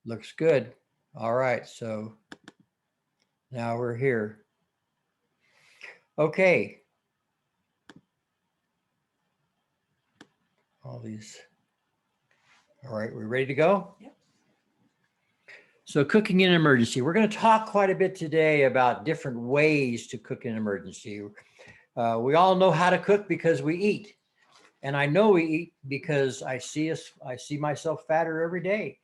Looks good. All right, so now we're here. Okay. All these. All right, we're ready to go? Yep. So cooking in an emergency. We're going to talk quite a bit today about different ways to cook in an emergency. We all know how to cook because we eat. And I know we eat because I see myself fatter every day.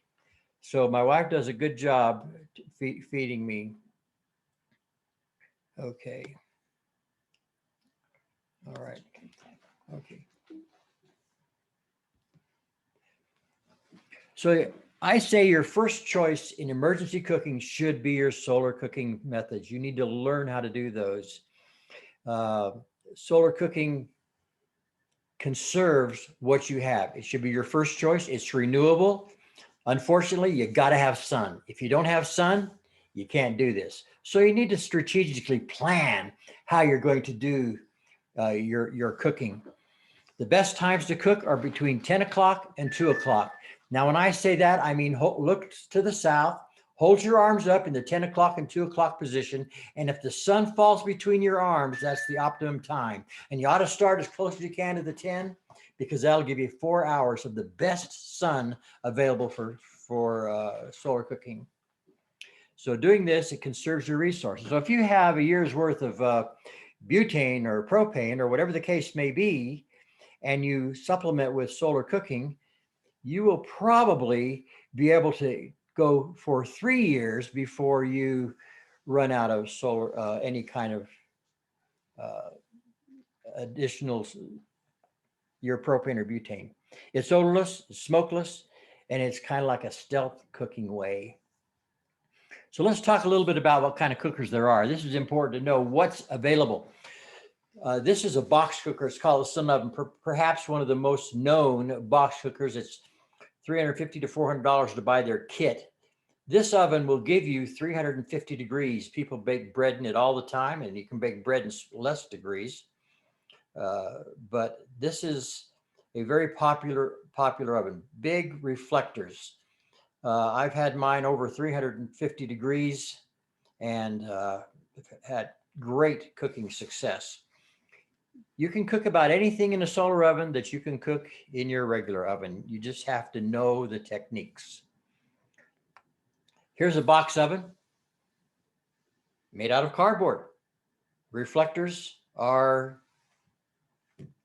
So my wife does a good job feeding me. Okay. All right. Okay. So I say your first choice in emergency cooking should be your solar cooking methods. You need to learn how to do those. Solar cooking conserves what you have. It should be your first choice. It's renewable. Unfortunately, you got to have sun. If you don't have sun, you can't do this. So you need to strategically plan how you're going to do your cooking. The best times to cook are between 10 o'clock and 2 o'clock. Now, when I say that, I mean, look to the south, hold your arms up in the 10 o'clock and 2 o'clock position. And if the sun falls between your arms, that's the optimum time. And you ought to start as close as you can to the 10, because that'll give you 4 hours of the best sun available for solar cooking. So doing this, it conserves your resources. So if you have a year's worth of butane or propane or whatever the case may be, and you supplement with solar cooking, you will probably be able to go for 3 years before you run out of solar, any kind of additional your propane or butane. It's odorless, it's smokeless, and it's kind of like a stealth cooking way. So let's talk a little bit about what kind of cookers there are. This is important to know what's available. This is a box cooker. It's called a Sun Oven, perhaps one of the most known box cookers. It's $350 to $400 to buy their kit. This oven will give you 350 degrees. People bake bread in it all the time, and you can bake bread in less degrees. But this is a very popular oven. Big reflectors. I've had mine over 350 degrees and had great cooking success. You can cook about anything in a solar oven that you can cook in your regular oven. You just have to know the techniques. Here's a box oven made out of cardboard. Reflectors are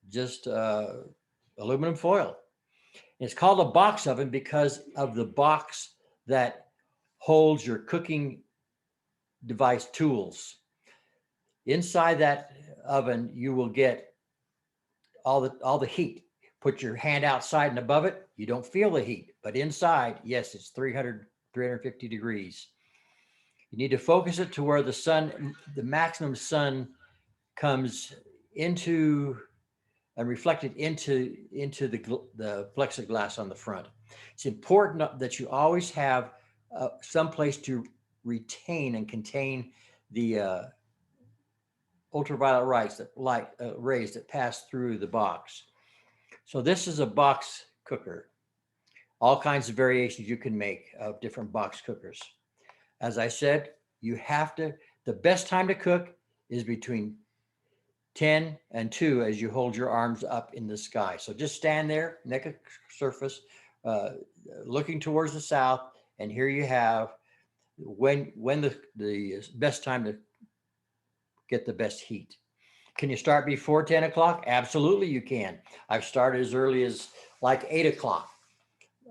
just aluminum foil. It's called a box oven because of the box that holds your cooking device tools. Inside that oven, you will get all the heat. Put your hand outside and above it, you don't feel the heat. But inside, yes, it's 350 degrees. You need to focus it to where the maximum sun comes into and reflected into the plexiglass on the front. It's important that you always have some place to retain and contain the ultraviolet rays that pass through the box. So this is a box cooker. All kinds of variations you can make of different box cookers. As I said, the best time to cook is between 10 and 2 as you hold your arms up in the sky. So just stand there, neck to surface, looking towards the south, and here you have when the best time to get the best heat. Can you start before 10 o'clock? Absolutely, you can. I've started as early as like 8 o'clock.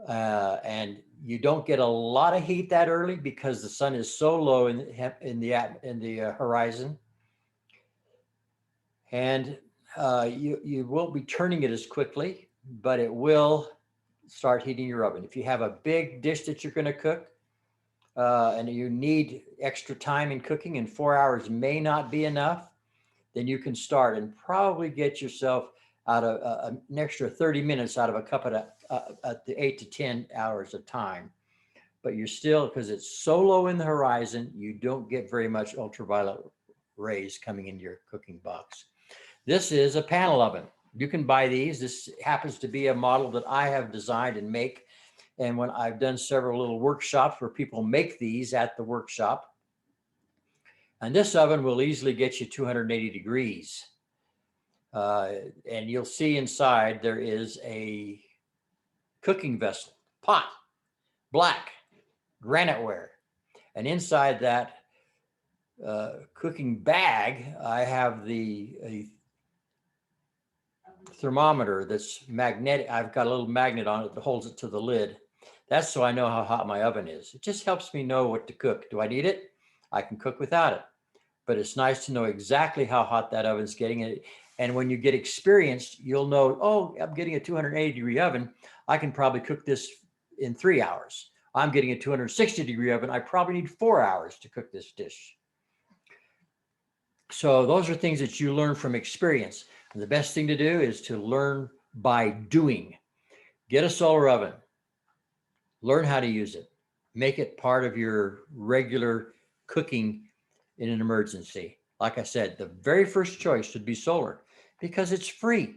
And you don't get a lot of heat that early because the sun is so low in the horizon. And you won't be turning it as quickly, but it will start heating your oven. If you have a big dish that you're going to cook and you need extra time in cooking and 4 hours may not be enough, then you can start and probably get yourself out of an extra 30 minutes out of a cup at the 8 to 10 hours of time. But you're still, because it's so low in the horizon, you don't get very much ultraviolet rays coming into your cooking box. This is a panel oven. You can buy these. This happens to be a model that I have designed and make. And when I've done several little workshops where people make these at the workshop, and this oven will easily get you 280 degrees. And you'll see inside there is a cooking vessel, pot, black, graniteware. And inside that cooking bag, I have a thermometer that's magnetic. I've got a little magnet on it that holds it to the lid. That's so I know how hot my oven is. It just helps me know what to cook. Do I need it? I can cook without it. But it's nice to know exactly how hot that oven's getting. And when you get experienced, you'll know, oh, I'm getting a 280-degree oven. I can probably cook this in 3 hours. I'm getting a 260-degree oven. I probably need 4 hours to cook this dish. So those are things that you learn from experience. And the best thing to do is to learn by doing. Get a solar oven. Learn how to use it. Make it part of your regular cooking in an emergency. Like I said, the very first choice should be solar because it's free.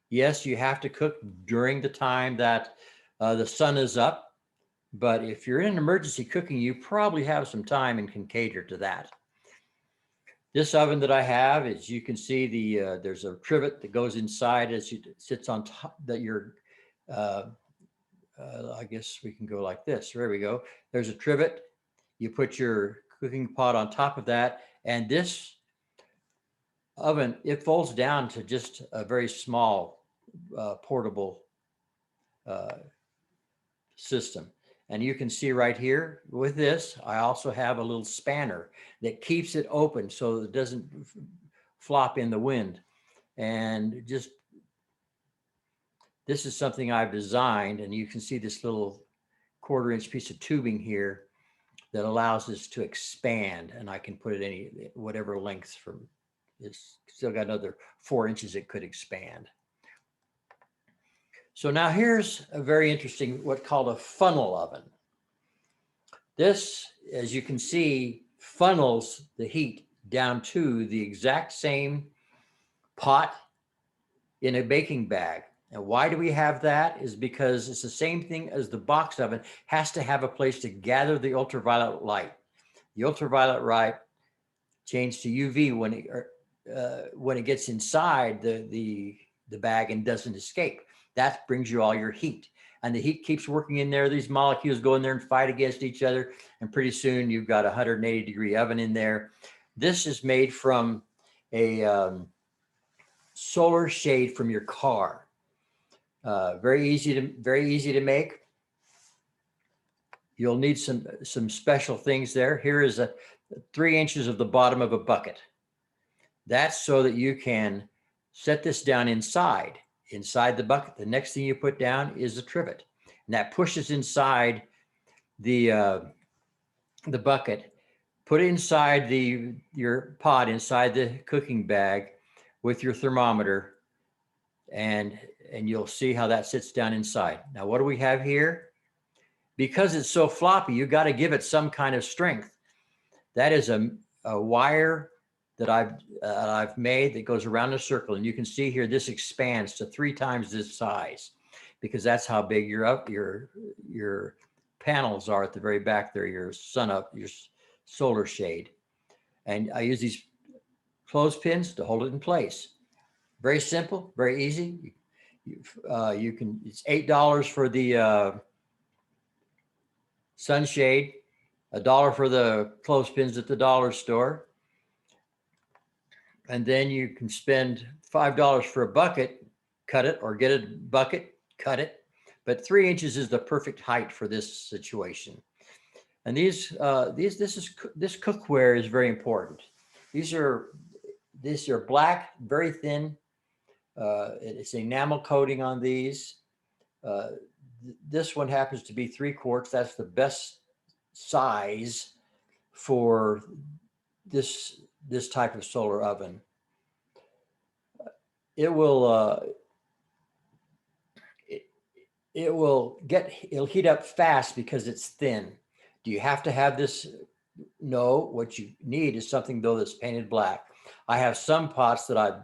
Yes, you have to cook during the time that the sun is up, but if you're in an emergency cooking, you probably have some time and can cater to that. This oven that I have, as you can see, there's a trivet that goes inside as it sits on top that you're, I guess we can go like this. There we go. There's a trivet. You put your cooking pot on top of that. And this oven, it folds down to just a very small portable system. And you can see right here with this, I also have a little spanner that keeps it open so it doesn't flop in the wind. And just, this is something I've designed, and you can see this little 1/4-inch piece of tubing here that allows this to expand, and I can put it whatever length from, it's still got another 4 inches it could expand. So now here's a very interesting, what's called a funnel oven. This, as you can see, funnels the heat down to the exact same pot in a baking bag. And why do we have that? Is because it's the same thing as the box oven, has to have a place to gather the ultraviolet light. The ultraviolet light changes to UV when it gets inside the bag and doesn't escape. That brings you all your heat. And the heat keeps working in there. These molecules go in there and fight against each other. And pretty soon you've got a 180-degree oven in there. This is made from a solar shade from your car. Very easy to make. You'll need some special things there. Here is 3 inches of the bottom of a bucket. That's so that you can set this down inside the bucket. The next thing you put down is a trivet, and that pushes inside the bucket. Put it inside your pot, inside the cooking bag with your thermometer, and you'll see how that sits down inside. Now, what do we have here? Because it's so floppy, you got to give it some kind of strength. That is a wire that I've made that goes around a circle, and you can see here this expands to 3 times this size, because that's how big your panels are at the very back there. Your solar shade, and I use these clothespins to hold it in place. Very simple, very easy. You can. It's $8 for the sunshade, $1 for the clothespins at the dollar store. And then you can spend $5 for a bucket, cut it, or get a bucket, cut it. But 3 inches is the perfect height for this situation. And this cookware is very important. These are black, very thin. It's enamel coating on these. This one happens to be 3/4. That's the best size for this type of solar oven. It'll heat up fast because it's thin. Do you have to have this? No, what you need is something though that's painted black. I have some pots that I've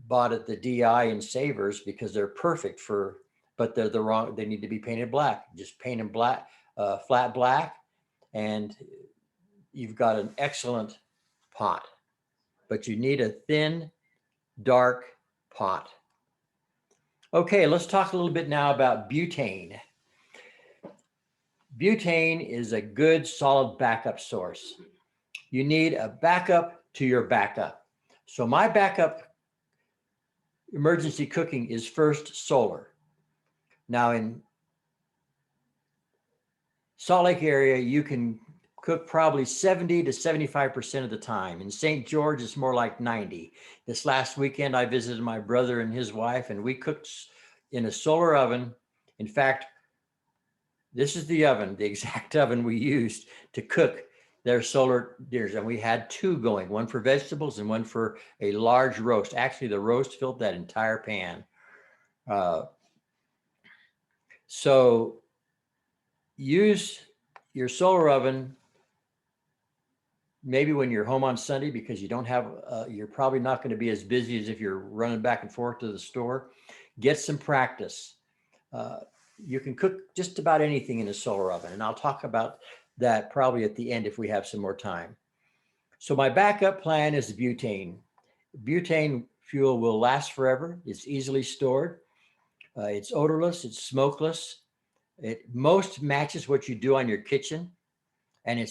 bought at the DI and Savers because they're perfect for but they're the wrong, they need to be painted black. Just paint them black, flat black, and you've got an excellent pot. But you need a thin, dark pot. Okay, let's talk a little bit now about butane. Butane is a good, solid backup source. You need a backup to your backup. So my backup emergency cooking is first solar. Now in Salt Lake area, you can cook probably 70 to 75% of the time. In St. George, it's more like 90. This last weekend, I visited my brother and his wife, and we cooked in a solar oven. In fact, this is the oven, the exact oven we used to cook their solar dinners. And we had two going, one for vegetables and one for a large roast. Actually, the roast filled that entire pan. So use your solar oven maybe when you're home on Sunday, because you don't have, you're probably not going to be as busy as if you're running back and forth to the store. Get some practice. You can cook just about anything in a solar oven, and I'll talk about that probably at the end if we have some more time. So my backup plan is butane. Butane fuel will last forever. It's easily stored. It's odorless. It's smokeless. It most matches what you do on your kitchen, and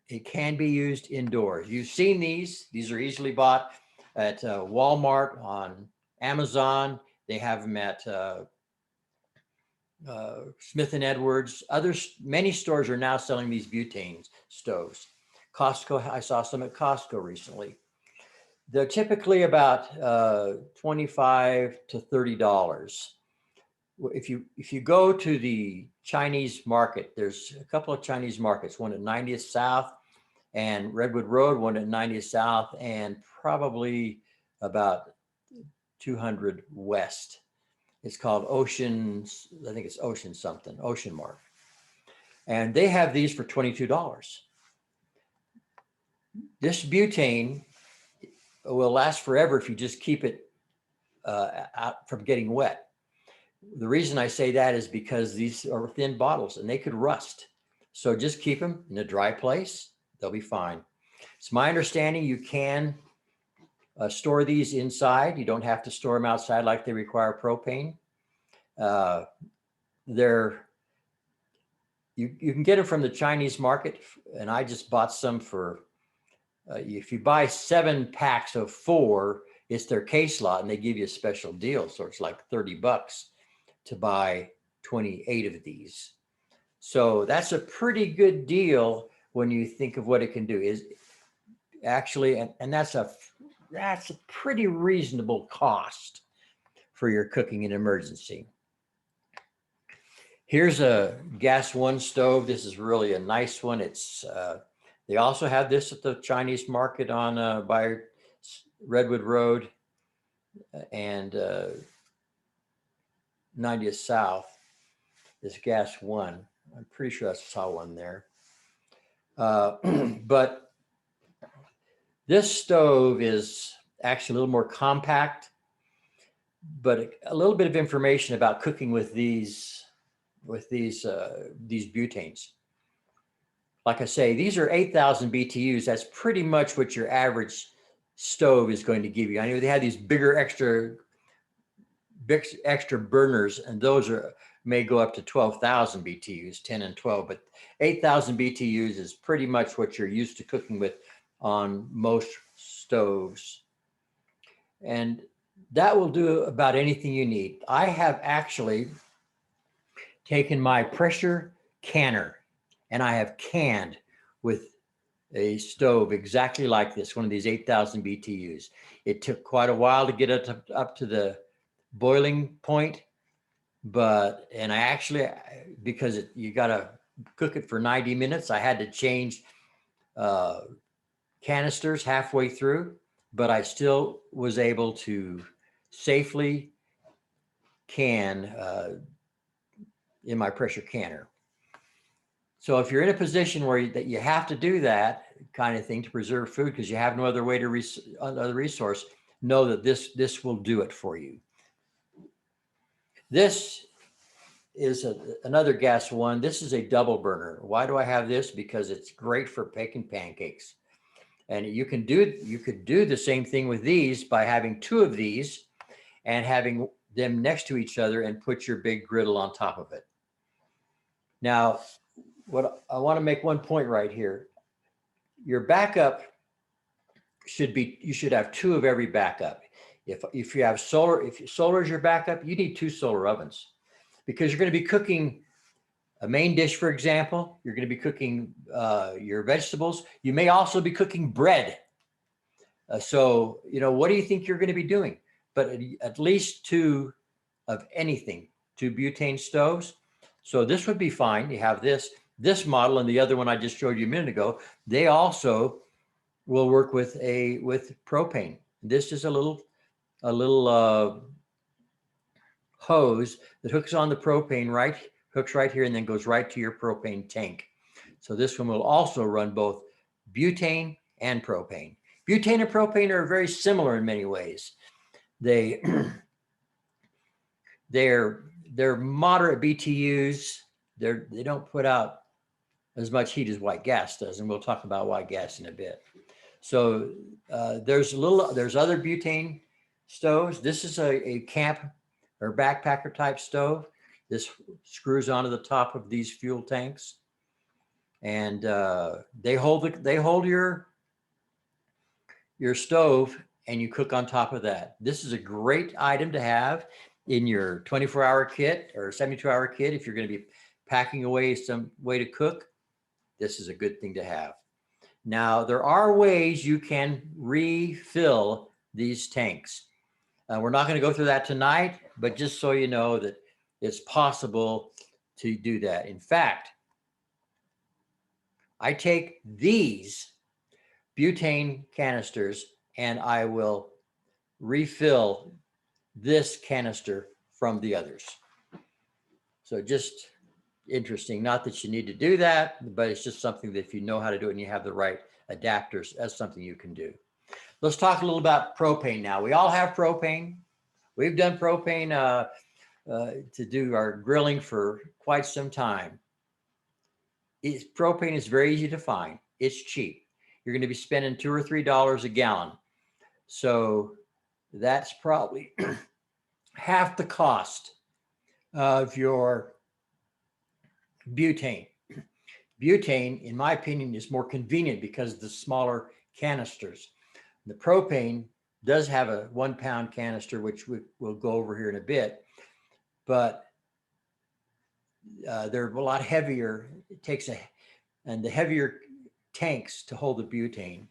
it can be used indoors. You've seen these. These are easily bought at Walmart, on Amazon. They have them at Smith & Edwards. Many stores are now selling these butane stoves. Costco, I saw some at Costco recently. They're typically about $25 to $30. If you go to the Chinese market, there's a couple of Chinese markets, one at 90th South and Redwood Road, one at 90th South, and probably about 200 West. It's called Oceans, I think it's Ocean something, Ocean Mark. And they have these for $22. This butane will last forever if you just keep it out from getting wet. The reason I say that is because these are thin bottles and they could rust. So just keep them in a dry place. They'll be fine. It's my understanding you can store these inside. You don't have to store them outside like they require propane. You can get them from the Chinese market, and I just bought some for, if you buy 7 packs of 4, it's their case lot, and they give you a special deal. So it's like $30 to buy 28 of these. So that's a pretty good deal when you think of what it can do. Is actually, and that's a pretty reasonable cost for your cooking in emergency. Here's a gas 1 stove. This is really a nice one. It's they also have this at the Chinese market on by Redwood Road and 90th South. This gas 1. I'm pretty sure I saw one there. But this stove is actually a little more compact, but a little bit of information about cooking with these butanes. Like I say, these are 8,000 BTUs. That's pretty much what your average stove is going to give you. I know they have these bigger extra burners, and those may go up to 12,000 BTUs, 10 and 12, but 8,000 BTUs is pretty much what you're used to cooking with on most stoves. And that will do about anything you need. I have actually taken my pressure canner and I have canned with a stove exactly like this, one of these 8,000 BTUs. It took quite a while to get it up to the boiling point, and I actually, because you got to cook it for 90 minutes, I had to change canisters halfway through, but I still was able to safely can in my pressure canner. So if you're in a position where that you have to do that kind of thing to preserve food because you have no other way to other resource, know that this will do it for you. This is another gas one. This is a double burner. Why do I have this? Because it's great for baking pancakes. And you could do the same thing with these by having two of these and having them next to each other and put your big griddle on top of it. Now, what I want to make one point right here. Your backup should be, you should have two of every backup. If you have solar, if solar is your backup, you need two solar ovens because you're going to be cooking a main dish, for example. You're going to be cooking your vegetables. You may also be cooking bread. So, what do you think you're going to be doing? But at least two of anything, two butane stoves. So this would be fine. You have this model and the other one I just showed you a minute ago. They also will work with propane. This is a little hose that hooks on the propane, hooks right here and then goes right to your propane tank. So this one will also run both butane and propane. Butane and propane are very similar in many ways. They're moderate BTUs. They don't put out as much heat as white gas does, and we'll talk about white gas in a bit. So there's other butane stoves. This is a camp or backpacker type stove. This screws onto the top of these fuel tanks, and they hold your stove, and you cook on top of that. This is a great item to have in your 24-hour kit or 72-hour kit. If you're going to be packing away some way to cook, this is a good thing to have. Now, there are ways you can refill these tanks. We're not going to go through that tonight, but just so you know that it's possible to do that. In fact, I take these butane canisters and I will refill this canister from the others. So just interesting. Not that you need to do that, but it's just something that if you know how to do it and you have the right adapters, that's something you can do. Let's talk a little about propane now. We all have propane. We've done propane to do our grilling for quite some time. Propane is very easy to find. It's cheap. You're going to be spending $2 or $3 a gallon. So that's probably half the cost of your butane. Butane, in my opinion, is more convenient because of the smaller canisters. The propane does have a 1 pound canister, which we'll go over here in a bit, but they're a lot heavier. It takes and the heavier tanks to hold the butane.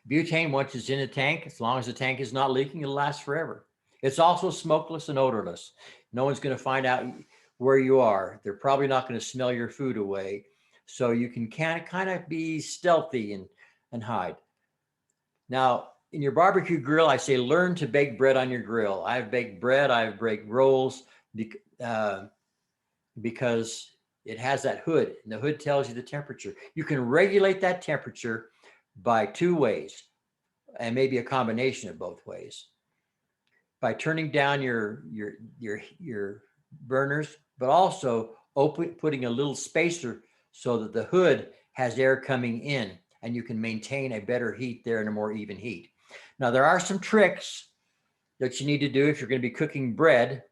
Butane, once it's in a tank, as long as the tank is not leaking, it'll last forever. It's also smokeless and odorless. No one's going to find out where you are. They're probably not going to smell your food away. So you can kind of be stealthy and hide. Now, in your barbecue grill, I say learn to bake bread on your grill. I've baked bread, I've baked rolls because it has that hood, and the hood tells you the temperature. You can regulate that temperature by two ways, and maybe a combination of both ways. By turning down your burners, but also putting a little spacer so that the hood has air coming in, and you can maintain a better heat there and a more even heat. Now, there are some tricks that you need to do if you're going to be cooking bread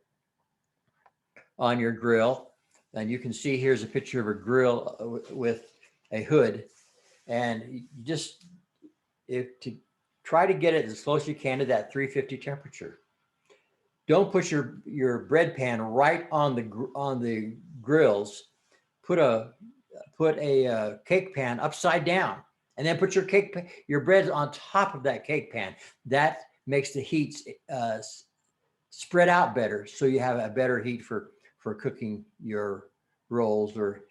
on your grill. And you can see here's a picture of a grill with a hood. And you just to try to get it as close as you can to that 350 temperature. Don't put your bread pan right on the grills. Put a cake pan upside down, and then put your bread on top of that cake pan. That makes the heat spread out better, so you have a better heat for cooking your rolls or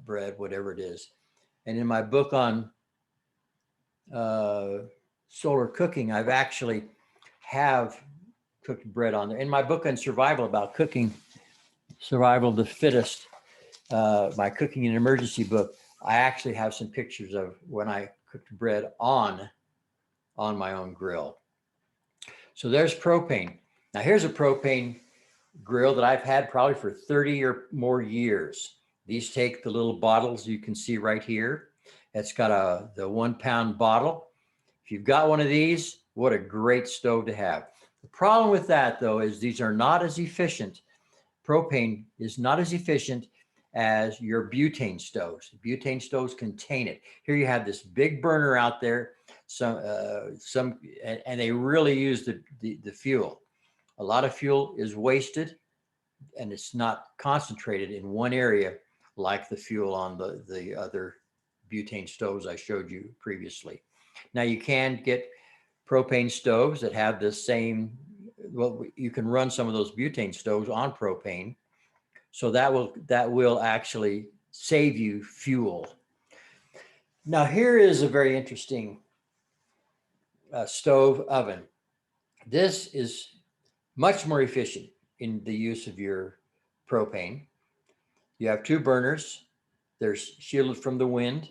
bread, whatever it is. And in my book on solar cooking, I've actually have cooked bread on there. In my book on survival about cooking, survival of the fittest, my cooking and emergency book, I actually have some pictures of when I cooked bread on my own grill. So there's propane. Now here's a propane grill that I've had probably for 30 or more years. These take the little bottles you can see right here. It's got the 1 pound bottle. If you've got one of these, what a great stove to have. The problem with that though is these are not as efficient. Propane is not as efficient as your butane stoves. Butane stoves contain it. Here you have this big burner out there, and they really use the fuel. A lot of fuel is wasted, and it's not concentrated in one area like the fuel on the other butane stoves I showed you previously. Now you can get propane stoves that have the same, well, you can run some of those butane stoves on propane. So that will actually save you fuel. Now here is a very interesting stove oven. This is much more efficient in the use of your propane. You have 2 burners. They're shielded from the wind.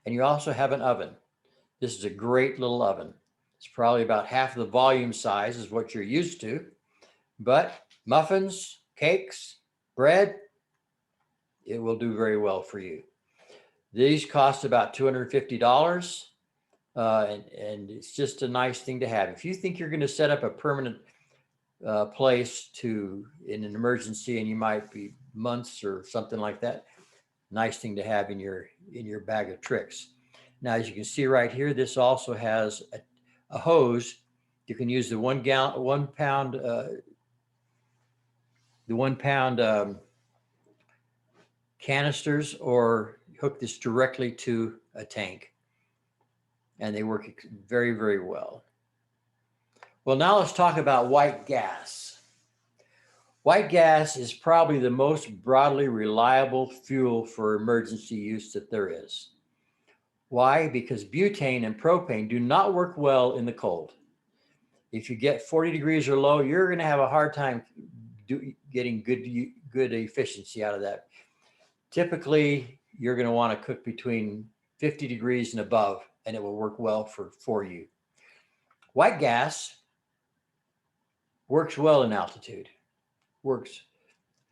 And you also have an oven. This is a great little oven. It's probably about half the volume size is what you're used to. But muffins, cakes, bread, it will do very well for you. These cost about $250. And it's just a nice thing to have. If you think you're going to set up a permanent place in an emergency, and you might be months or something like that, nice thing to have in your bag of tricks. Now, as you can see right here, this also has a hose. You can use the 1 pound canisters, or hook this directly to a tank, and they work very, very well. Well, now let's talk about white gas. White gas is probably the most broadly reliable fuel for emergency use that there is. Why? Because butane and propane do not work well in the cold. If you get 40 degrees or low, you're going to have a hard time getting good efficiency out of that. Typically, you're going to want to cook between 50 degrees and above, and it will work well for you. White gas works well in altitude, works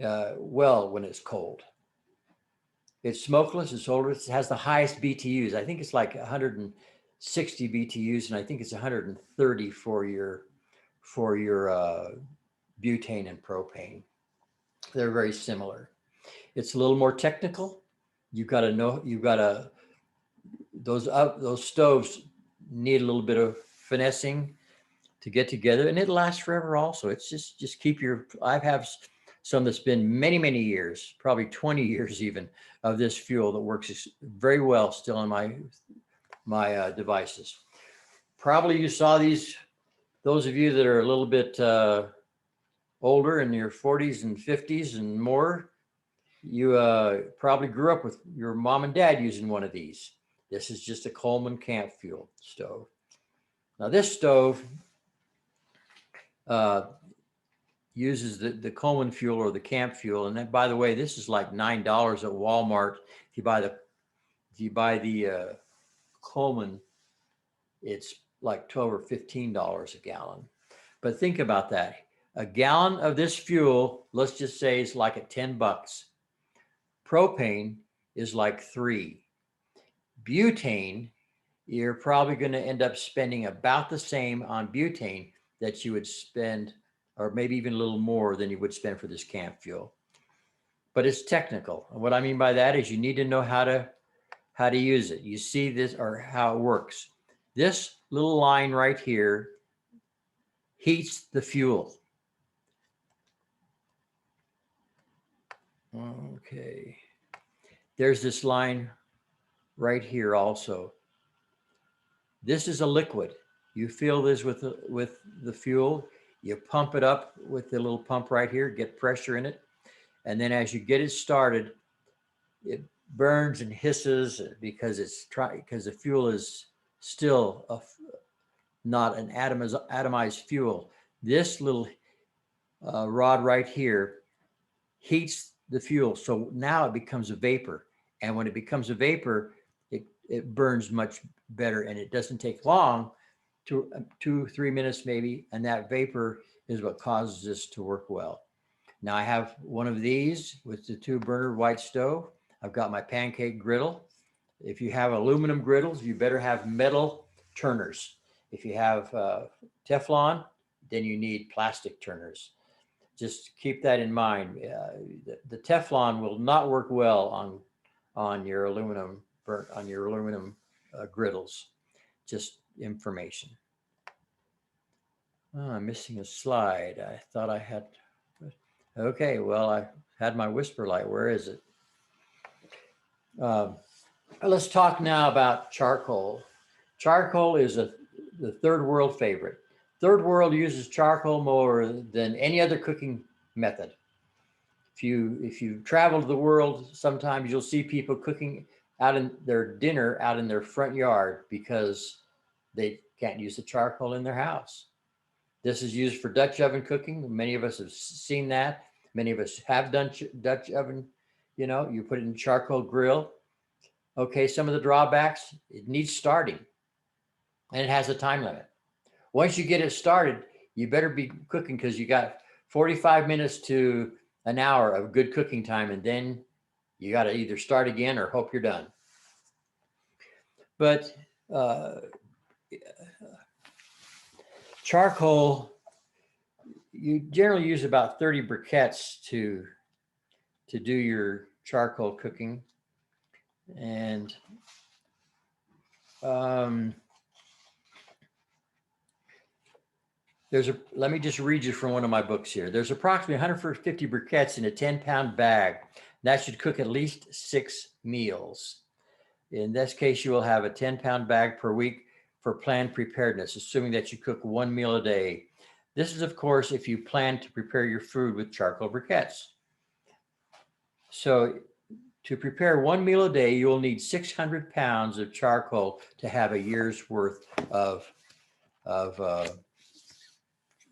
well when it's cold. It's smokeless, it's older, it has the highest BTUs. I think it's like 160 BTUs, and I think it's 130 for your butane and propane. They're very similar. It's a little more technical. You've got to know, those stoves need a little bit of finessing to get together, and it lasts forever also. It's just keep I have some that's been many, many years, probably 20 years even, of this fuel that works very well still on my devices. Probably you saw these, those of you that are a little bit older, in your 40s and 50s and more, you probably grew up with your mom and dad using one of these. This is just a Coleman camp fuel stove. Now this stove uses the Coleman fuel or the camp fuel. And then, by the way, this is like $9 at Walmart. If you buy the Coleman, it's like $12 or $15 a gallon. But think about that. A gallon of this fuel, let's just say, is like at $10. Propane is like $3. Butane, you're probably going to end up spending about the same on butane that you would spend, or maybe even a little more than you would spend for this camp fuel. But it's technical. And what I mean by that is you need to know how to use it. You see this, or how it works. This little line right here heats the fuel. Okay. There's this line right here also. This is a liquid. You fill this with the fuel. You pump it up with the little pump right here, get pressure in it. And then as you get it started, it burns and hisses because the fuel is still not an atomized fuel. This little rod right here heats the fuel. So now it becomes a vapor. And when it becomes a vapor, it burns much better, and it doesn't take long, 2-3 minutes maybe, and that vapor is what causes this to work well. Now I have one of these with the 2-burner white stove. I've got my pancake griddle. If you have aluminum griddles, you better have metal turners. If you have Teflon, then you need plastic turners. Just keep that in mind. The Teflon will not work well on your aluminum griddles. Just information. Oh, I'm missing a slide. I thought I had. Okay, well, I had my whisper light. Where is it? Let's talk now about charcoal. Charcoal is the third world favorite. Third world uses charcoal more than any other cooking method. If you travel to the world, sometimes you'll see people cooking out in their dinner out in their front yard because they can't use the charcoal in their house. This is used for Dutch oven cooking. Many of us have seen that. Many of us have done Dutch oven. You put it in charcoal grill. Okay, some of the drawbacks, it needs starting and it has a time limit. Once you get it started, you better be cooking because you got 45 minutes to an hour of good cooking time, and then you got to either start again or hope you're done. But charcoal, you generally use about 30 briquettes to do your charcoal cooking. And let me just read you from one of my books here. There's approximately 150 briquettes in a 10-pound bag. That should cook at least 6 meals. In this case, you will have a 10-pound bag per week for planned preparedness, assuming that you cook 1 meal a day. This is, of course, if you plan to prepare your food with charcoal briquettes. So to prepare 1 meal a day, you will need 600 pounds of charcoal to have a year's worth of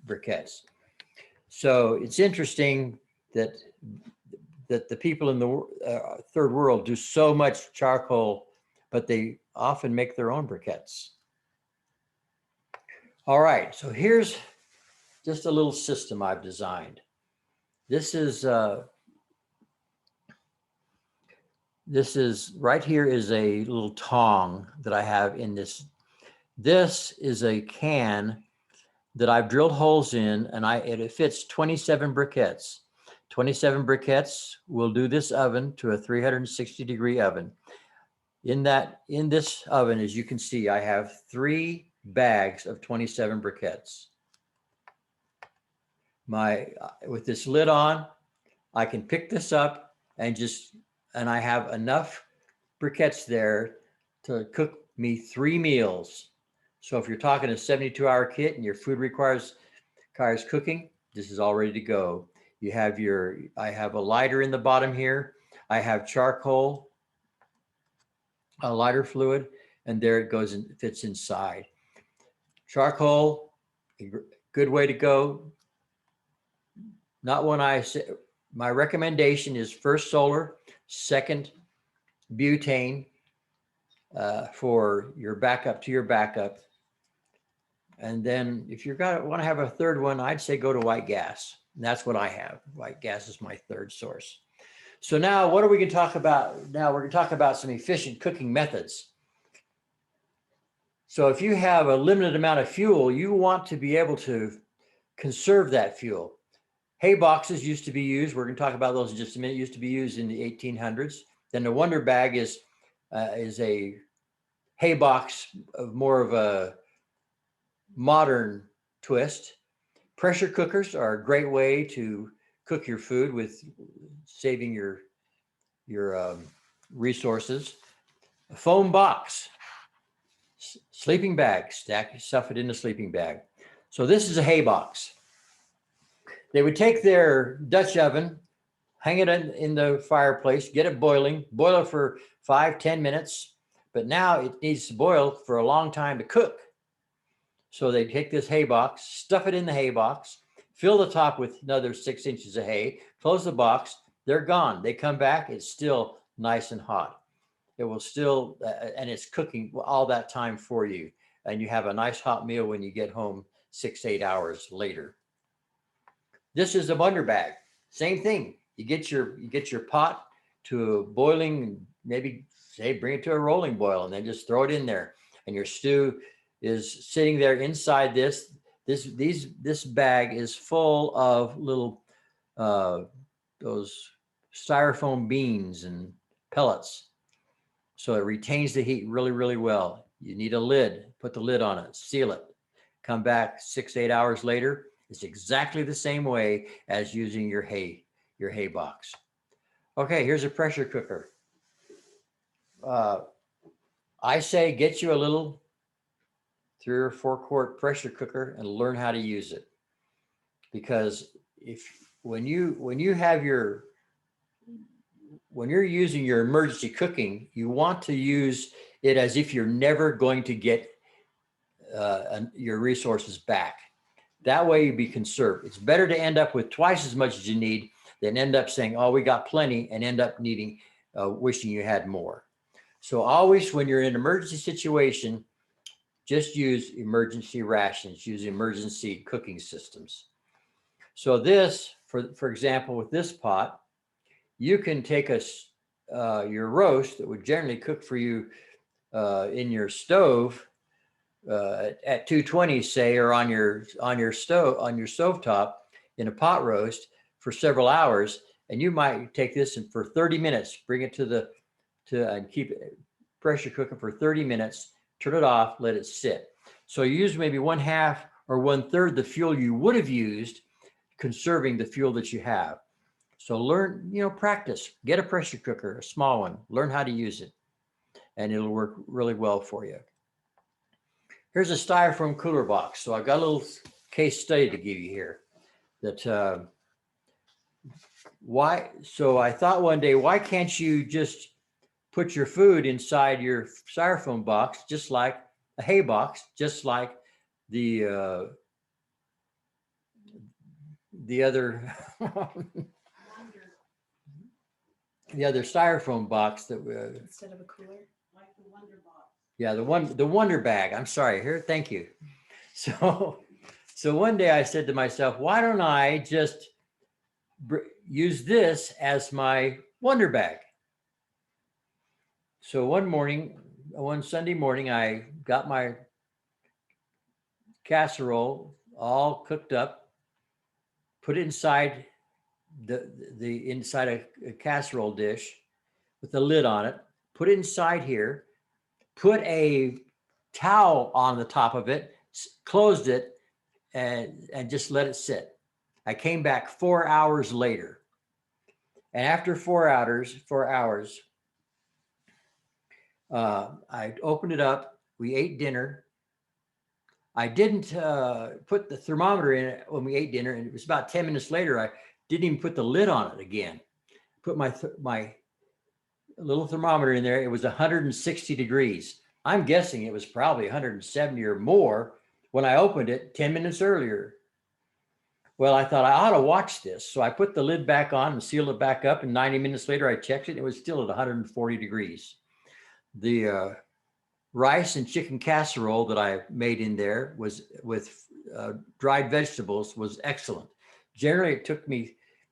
briquettes. So it's interesting that the people in the third world do so much charcoal, but they often make their own briquettes. All right, so here's just a little system I've designed. This is right here is a little tong that I have in this. This is a can that I've drilled holes in, and it fits 27 briquettes. 27 briquettes will do this oven to a 360-degree oven. In this oven, as you can see, I have 3 bags of 27 briquettes. With this lid on, I can pick this up and I have enough briquettes there to cook me 3 meals. So if you're talking a 72-hour kit and your food requires cooking, this is all ready to go. I have a lighter in the bottom here. I have charcoal, a lighter fluid, and there it goes and fits inside. Charcoal, a good way to go. Not one my recommendation is first solar, second butane for your backup to your backup. And then if you want to have a third one, I'd say go to white gas. And that's what I have. White gas is my third source. So now what are we going to talk about? Now we're going to talk about some efficient cooking methods. So if you have a limited amount of fuel, you want to be able to conserve that fuel. Hay boxes used to be used. We're going to talk about those in just a minute. Used to be used in the 1800s. Then the Wonder Bag is a hay box of more of a modern twist. Pressure cookers are a great way to cook your food with saving your resources. A foam box, sleeping bag, stuff it in a sleeping bag. So this is a hay box. They would take their Dutch oven, hang it in the fireplace, get it boiling, boil it for 5-10 minutes, but now it needs to boil for a long time to cook. So they take this hay box, stuff it in the hay box, fill the top with another 6 inches of hay, close the box, they're gone. They come back, it's still nice and hot. It will still, and it's cooking all that time for you. And you have a nice hot meal when you get home 6-8 hours later. This is a Wonder Bag. Same thing. You get your pot to a boiling, maybe say bring it to a rolling boil, and then just throw it in there. And your stew is sitting there inside this. This bag is full of little those styrofoam beans and pellets. So it retains the heat really, really well. You need a lid, put the lid on it, seal it. Come back 6-8 hours later. It's exactly the same way as using your hay box. Okay, here's a pressure cooker. I say get you a little 3 or 4 quart pressure cooker and learn how to use it. Because when you're using your emergency cooking, you want to use it as if you're never going to get your resources back. That way you be conserved. It's better to end up with twice as much as you need than end up saying, oh, we got plenty, and end up needing, wishing you had more. So always when you're in an emergency situation, just use emergency rations, use emergency cooking systems. So this, for example, with this pot, you can take your roast that would generally cook for you in your stove at 220, say, or on your stovetop in a pot roast for several hours, and you might take this and for 30 minutes, bring it and keep it pressure cooking for 30 minutes, turn it off, let it sit. So you use maybe 1/2 or 1/3 the fuel you would have used, conserving the fuel that you have. So learn, practice, get a pressure cooker, a small one, learn how to use it, and it'll work really well for you. Here's a Styrofoam Cooler Box. So I've got a little case study to give you here. So I thought one day, why can't you just put your food inside your Styrofoam box, just like a hay box, just like the other the other Styrofoam box that instead of a cooler, like the Wonder Box. Yeah, the Wonder Bag. I'm sorry. Here, thank you. So one day I said to myself, why don't I just use this as my Wonder Bag? So one Sunday morning, I got my casserole all cooked up, put it inside inside a casserole dish with the lid on it, put it inside here, put a towel on the top of it, closed it, and just let it sit. I came back 4 hours later. And after 4 hours, I opened it up. We ate dinner. I didn't put the thermometer in it when we ate dinner, and it was about 10 minutes later. I didn't even put the lid on it again. Put my little thermometer in there. It was 160 degrees. I'm guessing it was probably 170 or more when I opened it 10 minutes earlier. Well, I thought I ought to watch this. So I put the lid back on and sealed it back up. And 90 minutes later, I checked it. It was still at 140 degrees. The rice and chicken casserole that I made in there was with dried vegetables was excellent. Generally,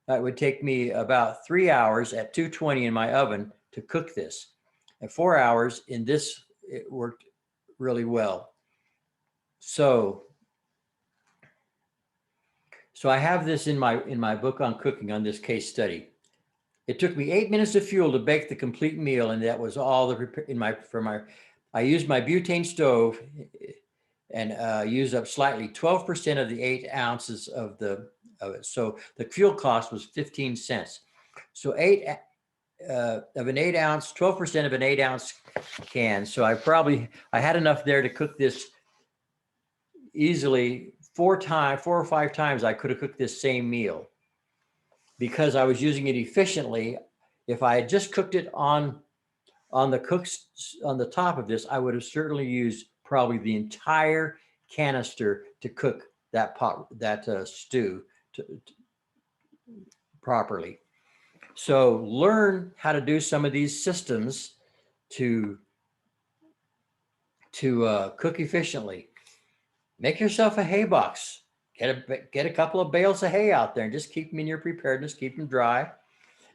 it would take me about 3 hours at 220 in my oven to cook this. At 4 hours in this, it worked really well. So I have this in my book on cooking on this case study. It took me 8 minutes of fuel to bake the complete meal, and that was all I used my butane stove and used up slightly 12% of the 8 ounces of it. So the fuel cost was 15 cents. So of an 8 ounce, 12% of an 8 ounce can. So I had enough there to cook this easily 4 or 5 times. I could have cooked this same meal because I was using it efficiently. If I had just cooked it on the top of this, I would have certainly used probably the entire canister to cook that stew properly. So learn how to do some of these systems to cook efficiently. Make yourself a hay box. get a couple of bales of hay out there and just keep them in your preparedness, keep them dry.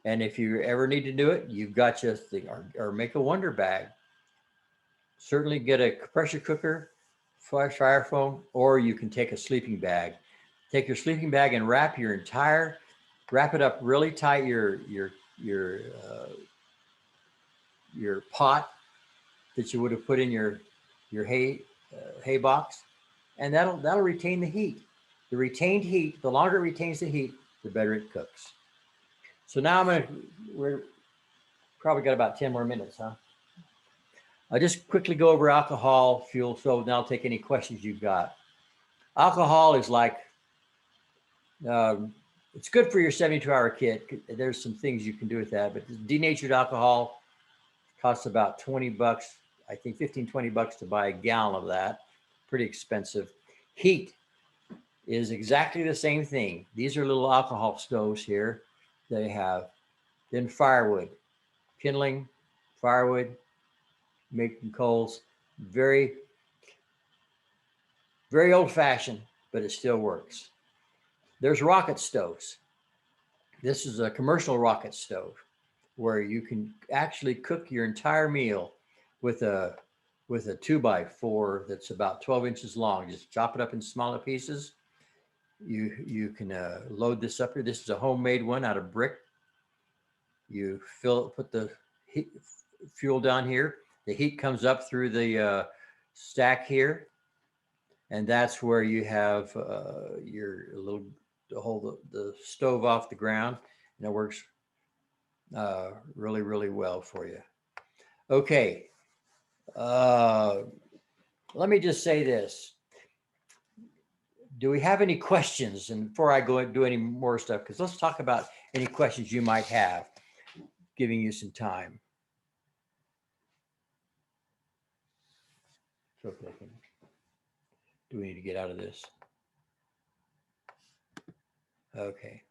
And if you ever need to do it, you've got your thing, or make a wonder bag. Certainly get a pressure cooker, styrofoam, or you can take a sleeping bag. Take your sleeping bag and wrap it up really tight. Your pot that you would have put in your hay box, and that'll retain the heat. The retained heat, the longer it retains the heat, the better it cooks. So now we're probably got about 10 more minutes, huh? I'll just quickly go over alcohol, fuel, so now I'll take any questions you've got. Alcohol is like, it's good for your 72-hour kit. There's some things you can do with that, but denatured alcohol costs about 20 bucks, I think 15, 20 bucks to buy a gallon of that. Pretty expensive. Heat is exactly the same thing. These are little alcohol stoves here they have. Then firewood, kindling, firewood, making coals. Very, very old fashioned, but it still works. There's rocket stoves. This is a commercial rocket stove where you can actually cook your entire meal with a 2x4 that's about 12 inches long. Just chop it up in smaller pieces. You can load this up here. This is a homemade one out of brick. You put the fuel down here. The heat comes up through the stack here, and that's where you have your little to hold the stove off the ground, and it works really, really well for you. Okay. Let me just say this. Do we have any questions? And before I go and do any more stuff, because let's talk about any questions you might have, giving you some time. So do we need to get out of this? Okay.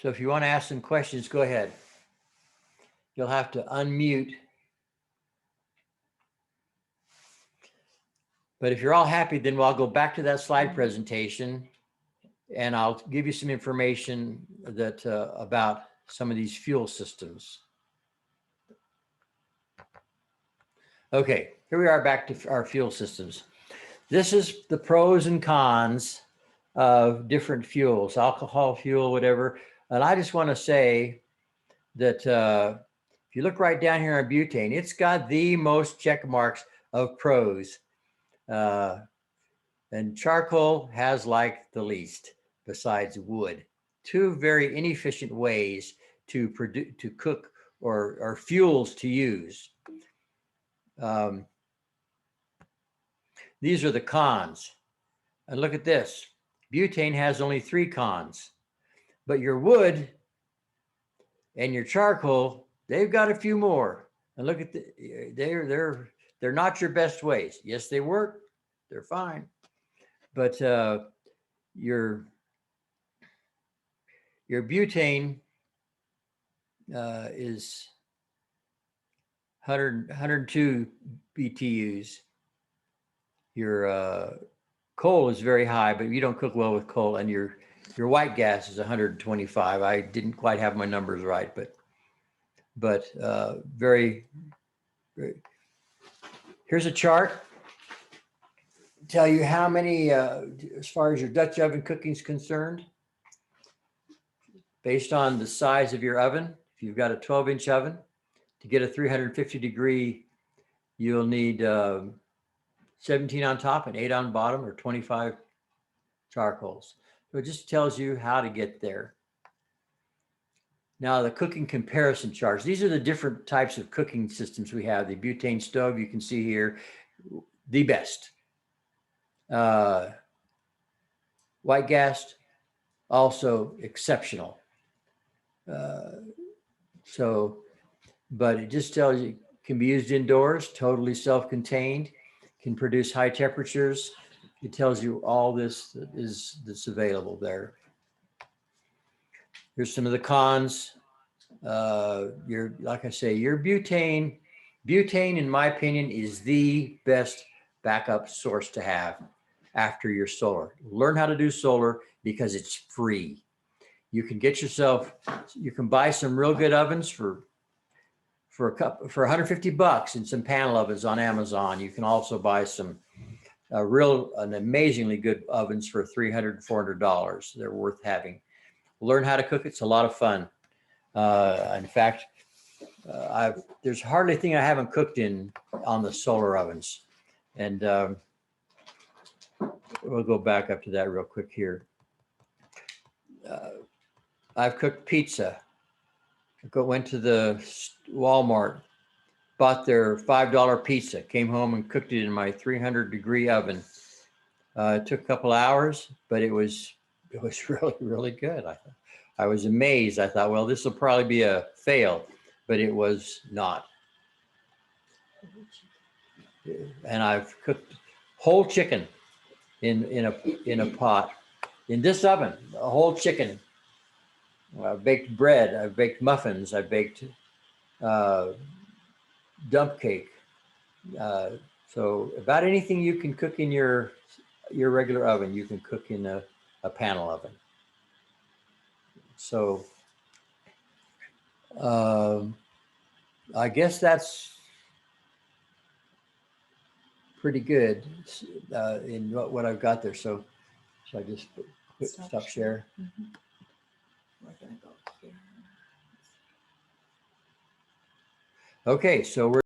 So if you want to ask some questions, go ahead. You'll have to unmute. But if you're all happy, then I'll go back to that slide presentation, and I'll give you some information that about some of these fuel systems. Okay, here we are back to our fuel systems. This is the pros and cons of different fuels, alcohol fuel, whatever. And I just want to say that if you look right down here on butane, it's got the most check marks of pros. And charcoal has like the least, besides wood. Two very inefficient ways to cook or fuels to use. These are the cons. And look at this. Butane has only 3 cons, but your wood and your charcoal, they've got a few more. And look at they're not your best ways. Yes, they work. They're fine. But your butane is 102 BTUs. Your coal is very high, but you don't cook well with coal. And your white gas is 125. I didn't quite have my numbers right, but very, very. Here's a chart. Tell you how many, as far as your Dutch oven cooking is concerned, based on the size of your oven. If you've got a 12-inch oven, to get a 350 degree, you'll need 17 on top and 8 on bottom, or 25 charcoals. So it just tells you how to get there. Now the cooking comparison charts. These are the different types of cooking systems we have. The butane stove, you can see here, the best. White gas, also exceptional. But it just tells you, can be used indoors, totally self-contained, can produce high temperatures. It tells you all this that's available there. Here's some of the cons. Like I say, your butane Butane, in my opinion, is the best backup source to have after your solar. Learn how to do solar because it's free. You can get yourself, you can buy some real good ovens for $150 and some panel ovens on Amazon. You can also buy some an amazingly good ovens for $300, $400. They're worth having. Learn how to cook. It's a lot of fun. In fact, there's hardly a thing I haven't cooked on the solar ovens. And we'll go back up to that real quick here. I've cooked pizza. Went to the Walmart, bought their $5 pizza, came home and cooked it in my 300-degree oven. It took a couple hours, but it was really, really good. I was amazed. I thought, well, this will probably be a fail, but it was not. And I've cooked whole chicken in a pot in this oven, a whole chicken. I've baked bread. I've baked muffins. I've baked dump cake. So about anything you can cook in your regular oven, you can cook in a panel oven. So I guess that's pretty good in what I've got there. So I just stop share. Mm-hmm. We're gonna go here. Okay, so we're